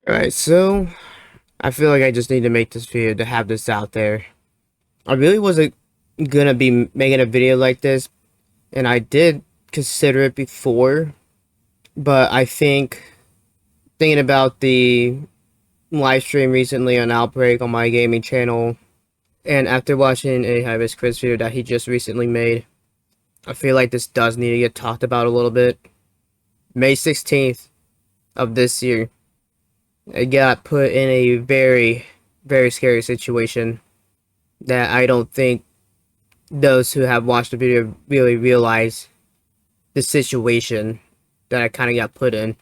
Alright, so I feel like I just need to make this video to have this out there. I really wasn't gonna be making a video like this, and I did consider it before, but I think thinking about the live stream recently on Outbreak on my gaming channel, and after watching a Hibis Chris video that he just recently made, I feel like this does need to get talked about a little bit. May 16th of this year, I got put in a very, very scary situation that I don't think those who have watched the video really realize the situation that I kind of got put in.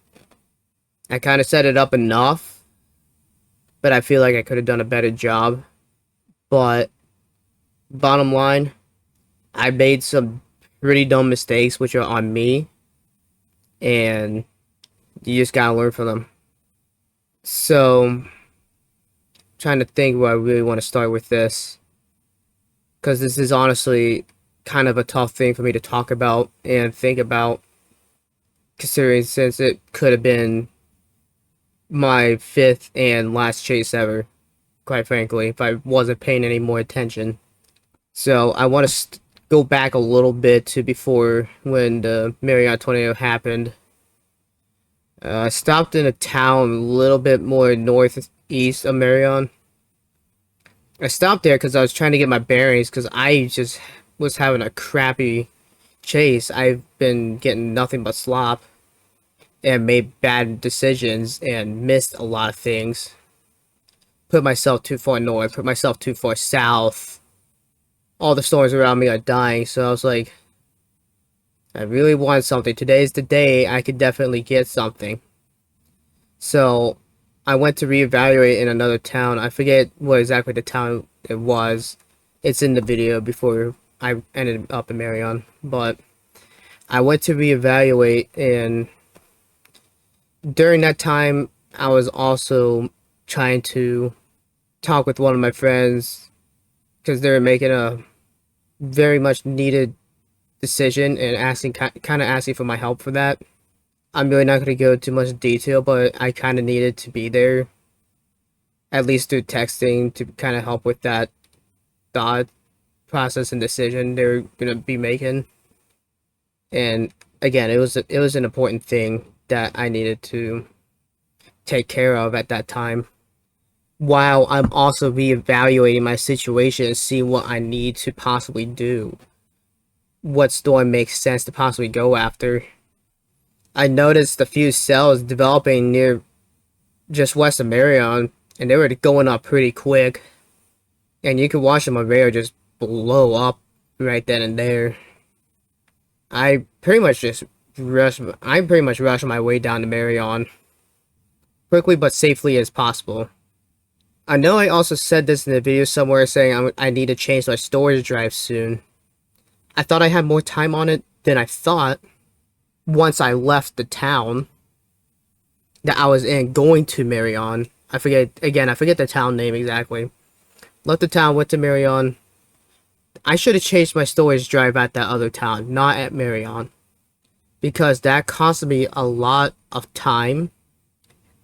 I kind of set it up enough, but I feel like I could have done a better job. But bottom line, I made some pretty dumb mistakes, which are on me, and you just gotta learn from them. So, trying to think where I really want to start with this, because this is honestly kind of a tough thing for me to talk about and think about, considering since it could have been my fifth and last chase ever, quite frankly, if I wasn't paying any more attention. So I want to go back a little bit to before when the Marion tornado happened. I stopped in a town a little bit more northeast of Marion. I stopped there because I was trying to get my bearings because I just was having a crappy chase. I've been getting nothing but slop and made bad decisions and missed a lot of things. Put myself too far north, put myself too far south. All the storms around me are dying, so I was like, I really want something. Today's the day I could definitely get something. So I went to reevaluate in another town. I forget what exactly the town it was. It's in the video before I ended up in Marion. But I went to reevaluate, and during that time, I was also trying to talk with one of my friends because they were making a very much needed decision and kind of asking for my help for that. I'm really not going to go too much detail, but I kind of needed to be there, at least through texting, to kind of help with that thought process and decision they're going to be making. And again, it was an important thing that I needed to take care of at that time, while I'm also reevaluating my situation and see what I need to possibly do. What storm makes sense to possibly go after. I noticed a few cells developing near just west of Marion, and they were going up pretty quick. And you could watch them on radar just blow up right then and there. I pretty much rushed my way down to Marion, quickly but safely as possible. I know I also said this in the video somewhere, saying I need to change my storage drive soon. I thought I had more time on it than I thought once I left the town that I was in going to Marion. I forget the town name exactly. Left the town, went to Marion. I should have changed my storage drive at that other town, not at Marion, because that cost me a lot of time,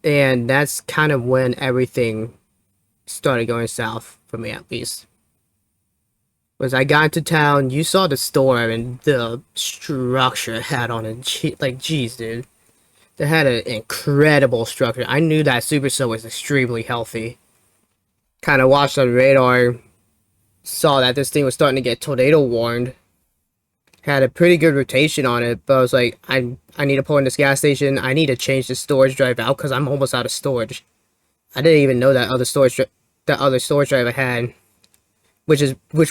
and that's kind of when everything started going south for me, at least. Was I got into town, you saw the storm and the structure it had on it. Like, geez, dude. They had an incredible structure. I knew that Supercell was extremely healthy. Kind of watched on radar, saw that this thing was starting to get tornado warned. Had a pretty good rotation on it, but I was like, I need to pull in this gas station. I need to change the storage drive out because I'm almost out of storage. I didn't even know that other storage drive I had, which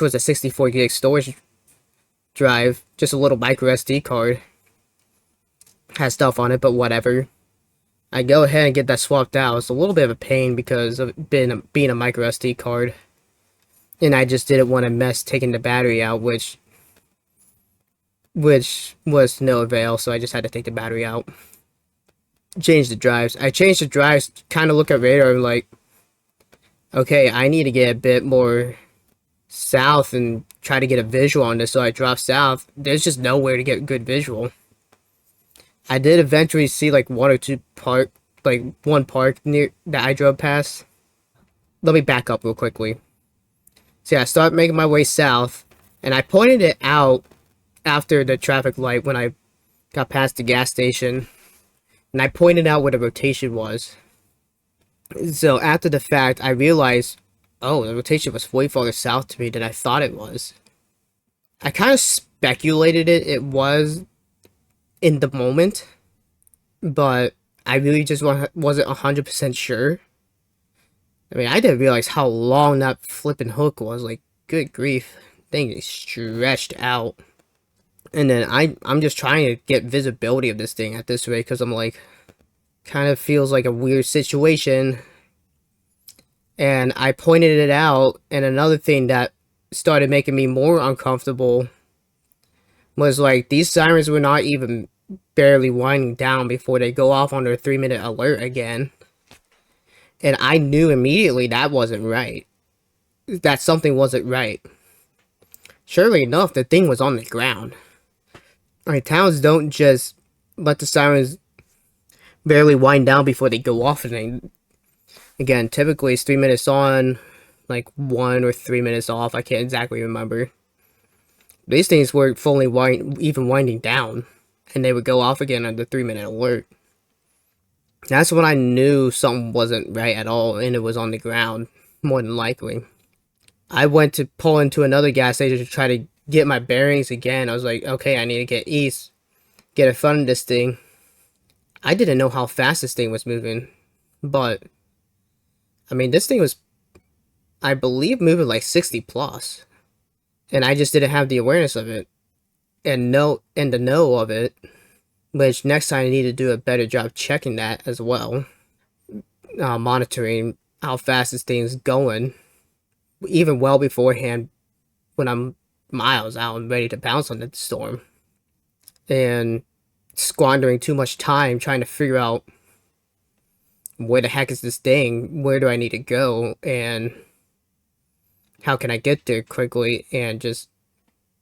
was a 64 gig storage drive, just a little micro SD card. Has stuff on it, but whatever. I go ahead and get that swapped out. It's a little bit of a pain because of being a micro SD card, and I just didn't want to mess taking the battery out, which was to no avail. So I just had to take the battery out. Change the drives. I changed the drives. Kind of look at radar and like, okay, I need to get a bit more south and try to get a visual on this. So I dropped south. There's just nowhere to get a good visual. I did eventually see like one or two like one park near that I drove past. Let me back up real quickly. So yeah, I started making my way south, and I pointed it out after the traffic light when I got past the gas station, and I pointed out where the rotation was. So after the fact, I realized, oh, the rotation was way farther south to me than I thought it was. I kind of speculated it was in the moment, but I really just wasn't 100% sure. I mean, I didn't realize how long that flipping hook was. Like, good grief. Thing is stretched out. And then I'm just trying to get visibility of this thing at this rate, because I'm like, kind of feels like a weird situation. And I pointed it out, and another thing that started making me more uncomfortable was like, these sirens were not even barely winding down before they go off on their 3-minute alert again. And I knew immediately that wasn't right. That something wasn't right. Surely enough, the thing was on the ground. I mean, towns don't just let the sirens barely wind down before they go off. And again, typically it's 3 minutes on, like 1 or 3 minutes off. I can't exactly remember. These things were fully even winding down, and they would go off again on the 3-minute alert. That's when I knew something wasn't right at all, and it was on the ground, more than likely. I went to pull into another gas station to try to get my bearings again. I was like, okay, I need to get east, get in front of this thing. I didn't know how fast this thing was moving, but, I mean, this thing was, I believe, moving like 60 plus. And I just didn't have the awareness of it, and the know of it, which next time I need to do a better job checking that as well. Monitoring how fast this thing's going, even well beforehand when I'm miles out and ready to bounce on the storm. And squandering too much time trying to figure out where the heck is this thing, where do I need to go, and how can I get there quickly, and just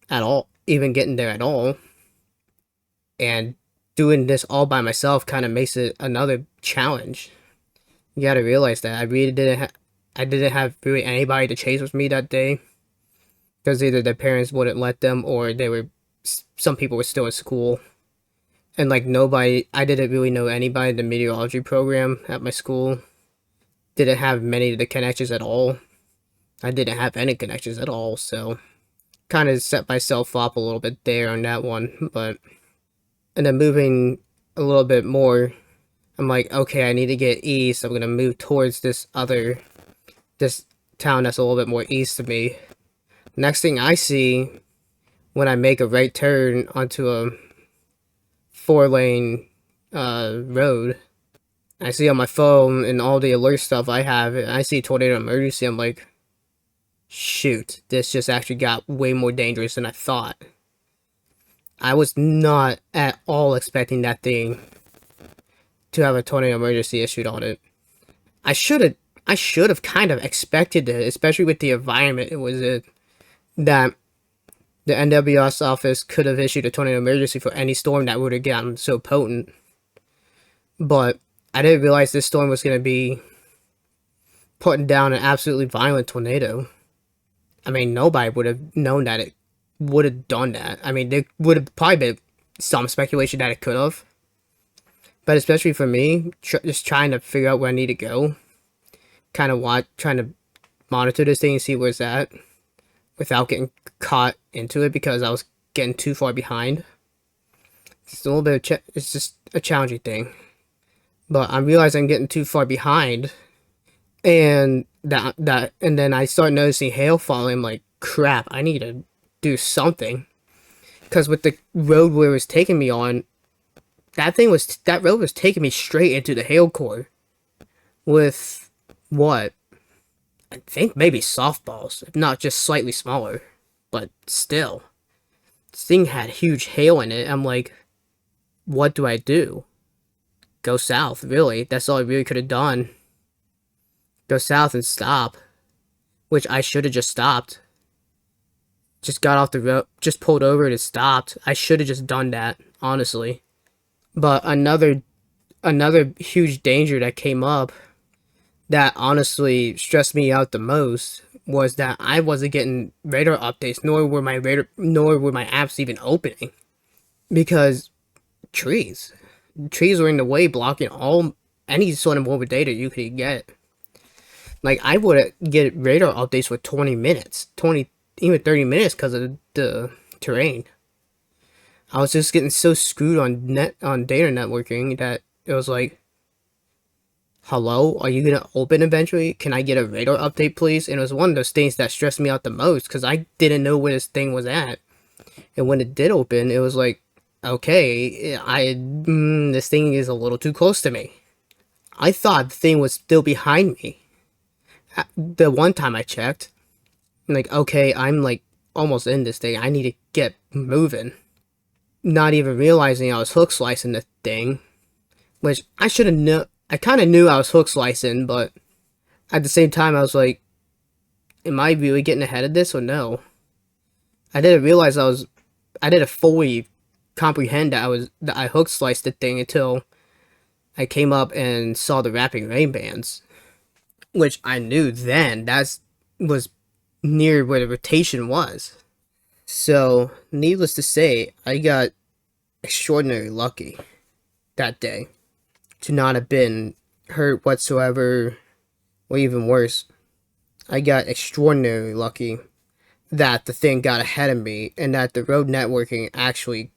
at all, even getting there at all. And doing this all by myself kind of makes it another challenge. You gotta realize that I really didn't have really anybody to chase with me that day, because either their parents wouldn't let them, or some people were still in school. And like I didn't really know anybody in the meteorology program at my school. Didn't have many of the connections at all. I didn't have any connections at all, so kind of set myself up a little bit there on that one. And then moving a little bit more, I'm like, okay, I need to get east. I'm gonna move towards this town that's a little bit more east of me. Next thing I see, when I make a right turn onto a 4-lane road, I see on my phone and all the alert stuff I have, and I see tornado emergency. I'm like, shoot, this just actually got way more dangerous than I thought. I was not at all expecting that thing to have a tornado emergency issued on it. I should have kind of expected it, especially with the environment it was in, that the NWS office could have issued a tornado emergency for any storm that would have gotten so potent. But I didn't realize this storm was going to be putting down an absolutely violent tornado. I mean, nobody would have known that it would have done that. I mean, there would have probably been some speculation that it could have. But especially for me, just trying to figure out where I need to go. Trying to monitor this thing and see where it's at, without getting caught into it, because I was getting too far behind. It's a little bit it's just a challenging thing. But I realize I'm getting too far behind, and and then I start noticing hail falling. I'm like, crap, I need to do something, because with the road where it was taking me on, that road was taking me straight into the hail core with what I think maybe softballs, if not just slightly smaller, but still, this thing had huge hail in it. I'm like, what do I do? Go south, really? That's all I really could have done. Go south and stop, which I should have just stopped. Just got off the road, just pulled over and stopped. I should have just done that, honestly. But another another huge danger that came up that honestly stressed me out the most was that I wasn't getting radar updates, nor were my apps even opening because trees, trees were in the way, blocking all any sort of mobile data you could get. Like I would get radar updates for 20 minutes, 20 even 30 minutes because of the terrain. I was just getting so screwed on data networking that it was like, hello, are you gonna open eventually? Can I get a radar update, please? And it was one of those things that stressed me out the most because I didn't know where this thing was at. And when it did open, it was like, okay, this thing is a little too close to me. I thought the thing was still behind me. The one time I checked, like, okay, I'm like almost in this thing. I need to get moving. Not even realizing I was hook slicing the thing, which I should have known. I kind of knew I was hook slicing, but at the same time, I was like, am I really getting ahead of this or no? I didn't realize I didn't fully comprehend that I hook sliced the thing until I came up and saw the wrapping rain bands, which I knew then was near where the rotation was. So, needless to say, I got extraordinarily lucky that day to not have been hurt whatsoever, or even worse. I got extraordinarily lucky that the thing got ahead of me and that the road networking actually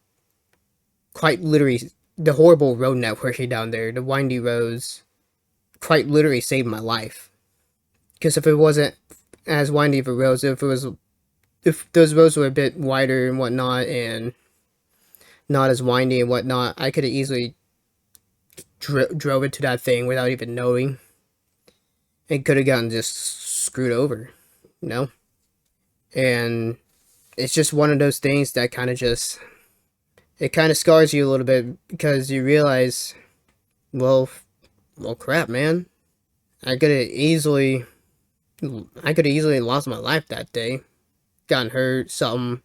quite literally, the horrible road networking down there, the windy roads, quite literally saved my life. Because if it wasn't as windy of a roads, if those roads were a bit wider and whatnot and not as windy and whatnot, I could have easily drove into that thing without even knowing. It could have gotten just screwed over, you know? And it's just one of those things that it kind of scars you a little bit because you realize, well, crap, man. I could have easily lost my life that day, gotten hurt, something,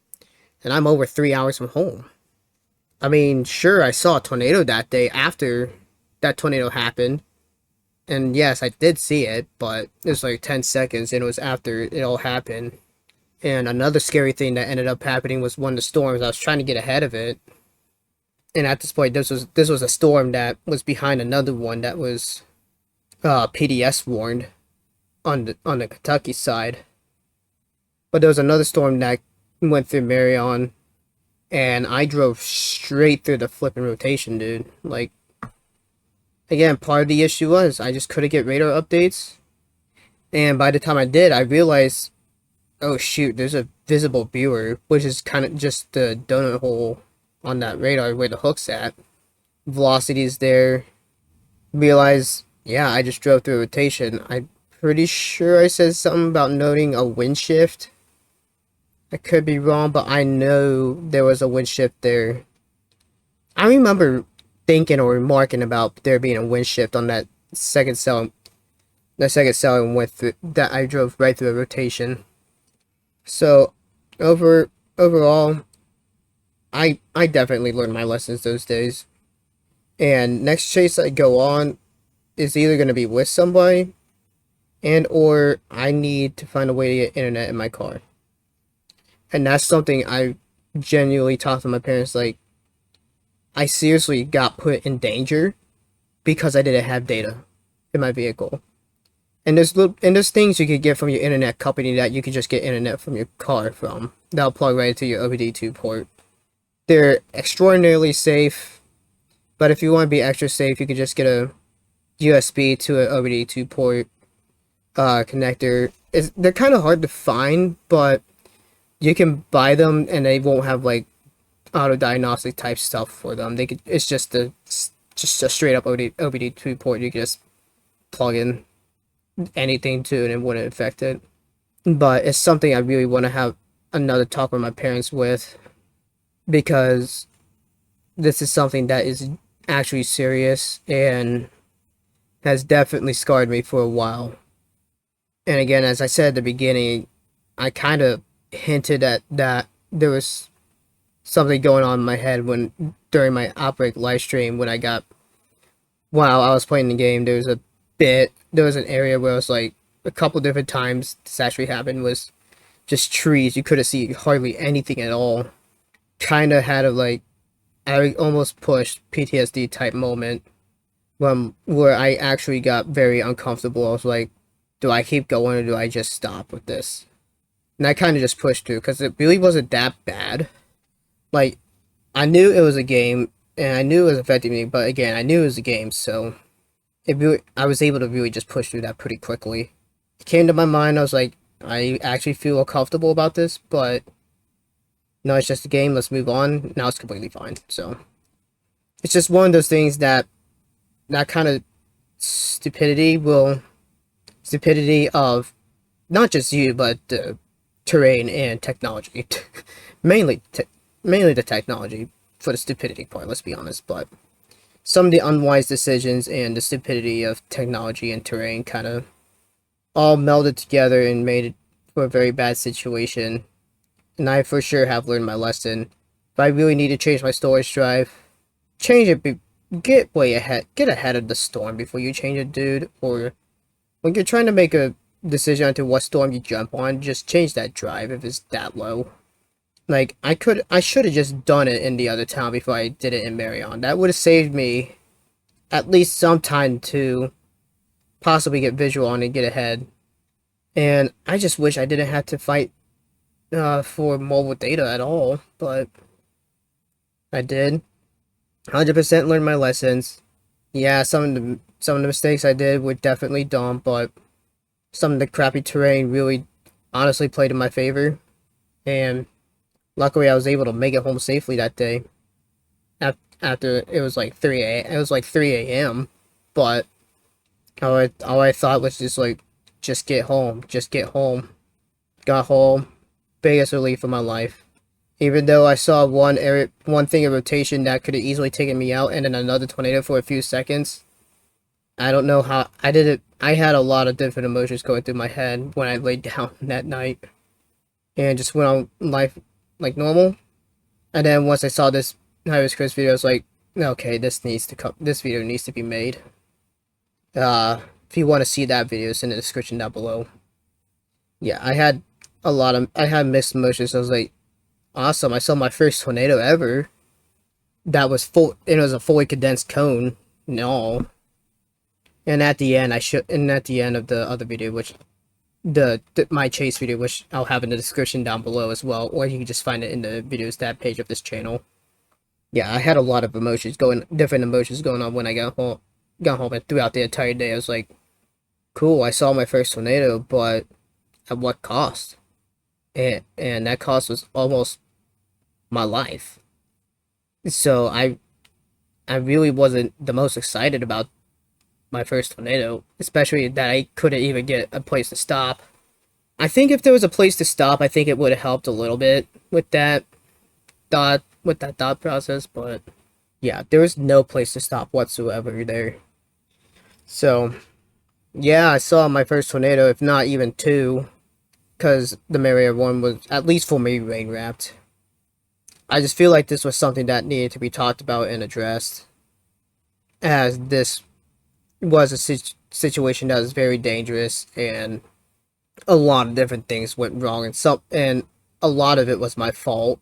and I'm over 3 hours from home. I mean, sure, I saw a tornado that day after that tornado happened, and yes, I did see it, but it was like 10 seconds, and it was after it all happened. And another scary thing that ended up happening was one of the storms. I was trying to get ahead of it, and at this point, this was a storm that was behind another one that was PDS warned on the Kentucky side. But there was another storm that went through Marion, and I drove straight through the flipping rotation, dude. Like, again, part of the issue was I just couldn't get radar updates, and by the time I did, I realized, oh shoot, there's a visible viewer, which is kind of just the donut hole on that radar where the hook's at. Velocity is there. Realize, yeah, I just drove through a rotation. I'm pretty sure I said something about noting a wind shift. I could be wrong, but I know there was a wind shift there. I remember thinking or remarking about there being a wind shift on that second cell. The second cell that I drove right through a rotation. So, overall, I definitely learned my lessons those days. And next chase I go on is either going to be with somebody, and or I need to find a way to get internet in my car. And that's something I genuinely talked to my parents, like, I seriously got put in danger because I didn't have data in my vehicle. And there's things you could get from your internet company that you could just get internet from your car from. That'll plug right into your OBD2 port. They're extraordinarily safe, but if you want to be extra safe, you could just get a USB to an OBD2 port connector. They're kind of hard to find, but you can buy them and they won't have like auto diagnostic type stuff for them. It's just a straight up OBD2 port. You can just plug in anything to and it wouldn't affect it. But it's something I really want to have another talk with my parents with, because this is something that is actually serious and has definitely scarred me for a while. And again, as I said at the beginning, I kind of hinted at that there was something going on in my head during my Outbreak live stream when I got while I was playing the game, there was an area where it was like a couple different times this actually happened was just trees. You couldn't see hardly anything at all. Kind of had a like I almost pushed PTSD type moment where I actually got very uncomfortable. I was like, do I keep going or do I just stop with this? And I kind of just pushed through because it really wasn't that bad. Like, I knew it was a game and I knew it was affecting me, but again, I knew it was a game, so I was able to really just push through that pretty quickly. It came to my mind, I was like, I actually feel uncomfortable about this, but no, it's just a game, let's move on. Now it's completely fine. So, it's just one of those things that kind of stupidity of not just you, but the terrain and technology. mainly, mainly the technology for the stupidity part, let's be honest, but some of the unwise decisions and the stupidity of technology and terrain kind of all melded together and made it for a very bad situation. And I for sure have learned my lesson. If I really need to change my storage drive, change it. Get ahead of the storm before you change it, dude. Or when you're trying to make a decision onto what storm you jump on, just change that drive if it's that low. Like I should have just done it in the other town before I did it in Marion. That would have saved me at least some time to possibly get visual on and get ahead. And I just wish I didn't have to fight for mobile data at all, but I did. 100% learned my lessons. Yeah, some of the mistakes I did were definitely dumb, but some of the crappy terrain really honestly played in my favor. And luckily I was able to make it home safely that day. After it was like 3 a.m. But all I thought was just like, just get home, just get home. Got home, biggest relief of my life. Even though I saw one thing of rotation that could have easily taken me out, and then another tornado for a few seconds. I don't know how I did it. I had a lot of different emotions going through my head when I laid down that night, and just went on life like normal. And then once I saw this High Chris video, I was like, okay, this needs to come. This video needs to be made. If you want to see that video, it's in the description down below. Yeah, I had mixed emotions. I was like, awesome, I saw my first tornado ever. That was full, and it was a fully condensed cone. No. And at the end, at the end of the other video, which my chase video, which I'll have in the description down below as well, or you can just find it in the videos tab page of this channel. Yeah, I had a lot of different emotions going on when I got home, and throughout the entire day, I was like, cool, I saw my first tornado, but at what cost? And that cost was almost my life. So I really wasn't the most excited about my first tornado, especially that I couldn't even get a place to stop. I think if there was a place to stop, I think it would have helped a little bit with that thought process, but yeah, there was no place to stop whatsoever there. So, yeah, I saw my first tornado, if not even two, because the Marion one was, at least for me, rain wrapped. I just feel like this was something that needed to be talked about and addressed, as this was a situation that was very dangerous, and a lot of different things went wrong, and a lot of it was my fault,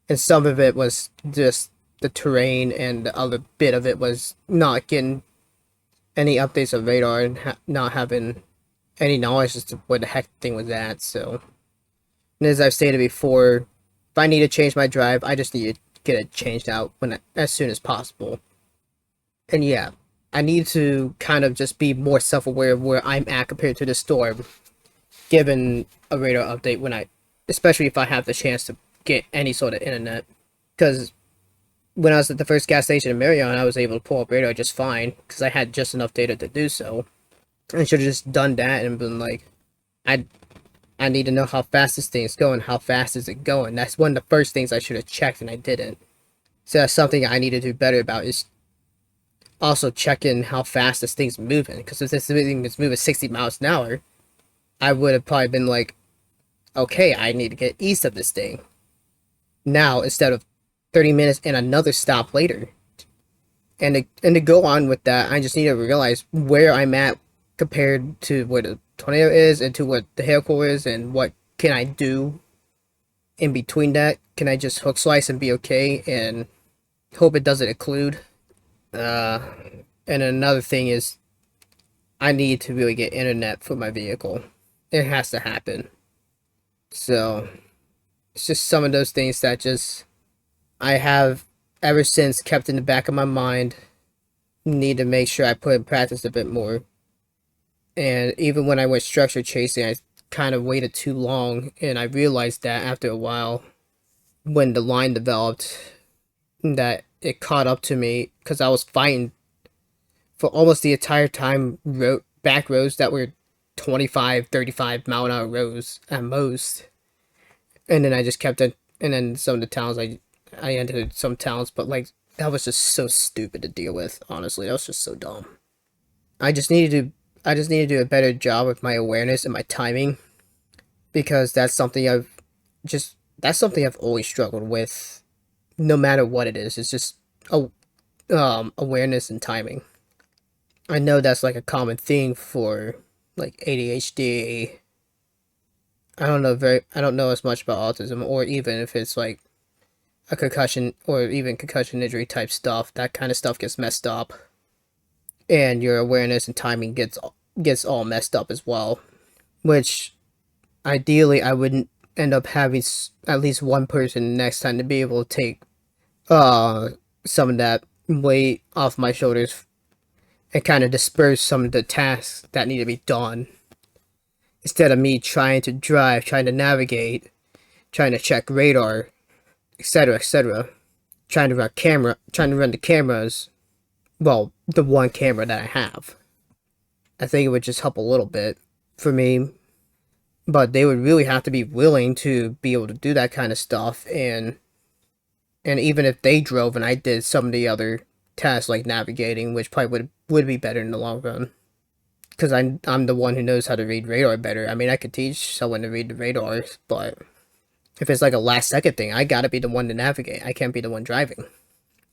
and some of it was just the terrain, and the other bit of it was not getting any updates of radar and not having any knowledge as to where the heck the thing was at. So, and as I've stated before, if I need to change my drive, I just need to get it changed out as soon as possible. And yeah, I need to kind of just be more self-aware of where I'm at compared to the storm, given a radar update especially if I have the chance to get any sort of internet. Because when I was at the first gas station in Marion, I was able to pull up radar just fine, because I had just enough data to do so. I should have just done that and been like, I need to know how fast this thing is going. How fast is it going? That's one of the first things I should have checked, and I didn't. So that's something I need to do better about, is also checking how fast this thing's moving. Because if this thing is moving 60 miles an hour, I would have probably been like, okay, I need to get east of this thing. Now, instead of 30 minutes and another stop later. And to go on with that, I just need to realize where I'm at compared to what a tornado is and to what the hailcore is, and what can I do in between that. Can I just hook slice and be okay and hope it doesn't occlude? Uh, and another thing is I need to really get internet for my vehicle. It has to happen. So it's just some of those things that just I have ever since kept in the back of my mind. Need to make sure I put in practice a bit more. And even when I went structure chasing, I kind of waited too long, and I realized that after a while, when the line developed, that it caught up to me because I was fighting for almost the entire time back roads that were 25, 35 mile an hour roads at most. And then I just kept it, and then some of the towns I entered some towns, but like that was just so stupid to deal with. Honestly, that was just so dumb. I just needed to I just need to do a better job with my awareness and my timing, because that's something I've always struggled with, no matter what it is. It's just awareness and timing. I know that's like a common thing for like ADHD. I don't know as much about autism, or even if it's like a concussion or even concussion injury type stuff. That kind of stuff gets messed up, and your awareness and timing gets all messed up as well. Which ideally I wouldn't end up having at least one person next time to be able to take uh some of that weight off my shoulders and kind of disperse some of the tasks that need to be done, instead of me trying to drive, trying to navigate, trying to check radar, etc., etc., trying to run the cameras. Well, the one camera that I have. I think it would just help a little bit for me, but they would really have to be willing to be able to do that kind of stuff. And even if they drove and I did some of the other tasks like navigating, which probably would be better in the long run, because I'm the one who knows how to read radar better. I mean, I could teach someone to read the radars, but if it's like a last second thing, I gotta be the one to navigate. I can't be the one driving,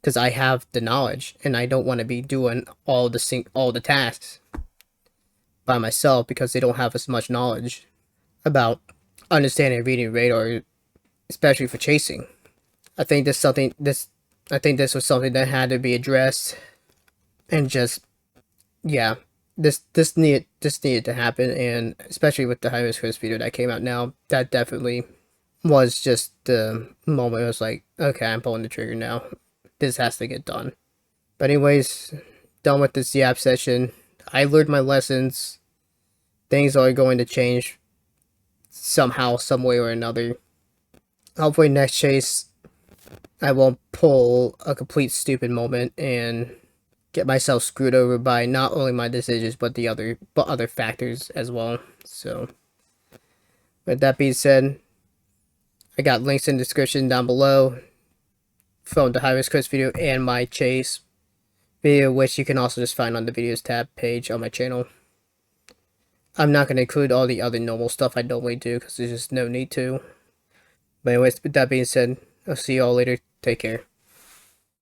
because I have the knowledge and I don't want to be doing all the tasks by myself, because they don't have as much knowledge about understanding and reading radar, especially for chasing. I think I think this was something that had to be addressed, and just yeah, this needed to happen. And especially with the high risk Chris video that came out now, that definitely was just the moment I was like, okay, I'm pulling the trigger now. This has to get done. But anyways, done with this Yap session. I learned my lessons. Things are going to change somehow, some way or another. Hopefully next chase I won't pull a complete stupid moment and get myself screwed over by not only my decisions but other factors as well. So with that being said, I got links in the description down below from the high risk Chris video and my chase video, which you can also just find on the videos tab page on my channel. I'm not going to include all the other normal stuff I normally do because there's just no need to. But anyways, with that being said, I'll see you all later. Take care.